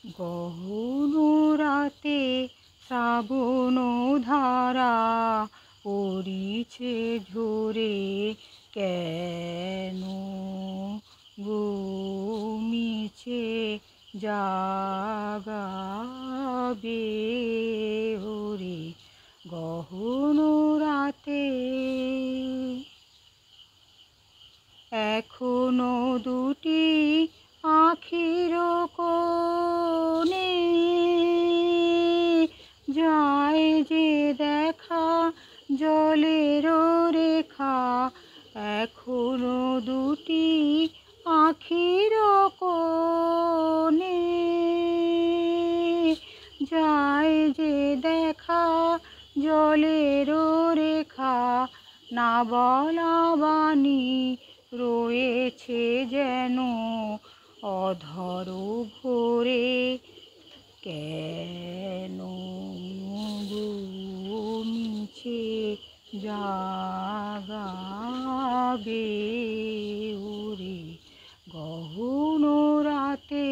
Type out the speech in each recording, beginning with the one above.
গহন রাতে শ্রাবণ ধারা পড়িছে ঝরে কেন গো মিছে জাগাবে ওরে গহন রাতে। এখনো দুটি আখির কোণে যায় যে দেখা জলের রেখা। এখনো দুটি আখির কোণে যায় যে দেখা জলের রেখা। না বলা বাণী রয়েছে যেন অধর ভরে কেন গো মিছে জাগাবে ওরে গহন রাতে।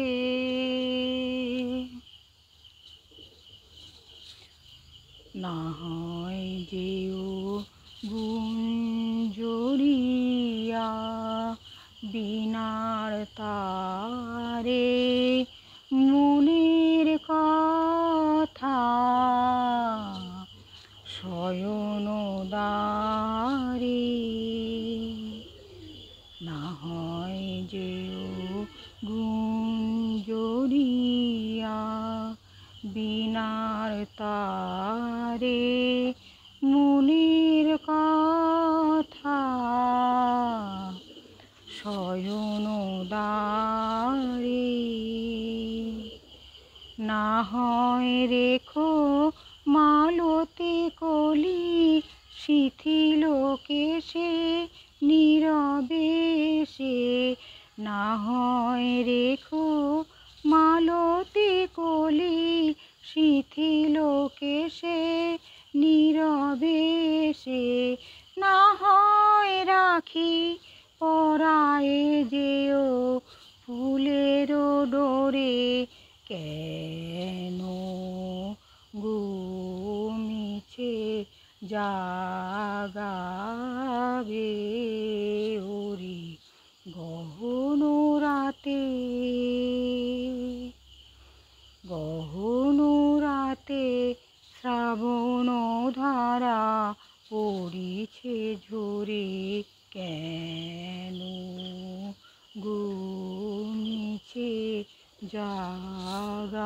না হয় যেও গুঞ্জরিয়া বীণার তারে মনের কথা শয়ন দ্বারে। না হয় যেও গুঞ্জরিয়া বীণার তারে মনের কথা শয়ন দ্বারে। না হয় রেখো মালতী কলি শিথিল কেশে নীরবে সে। না হয় রেখো মালতী কলি শিথিল কেশে নীরবে সে। না হয় রাখি পরায়ে যেও ফুলের ডোরে কেন গো মিছে জাগাবে ওরে গহন রাতে। গহন রাতে শ্রাবণ ধারা পড়িছে ঝরে কেন গো মিছে জাগাবে।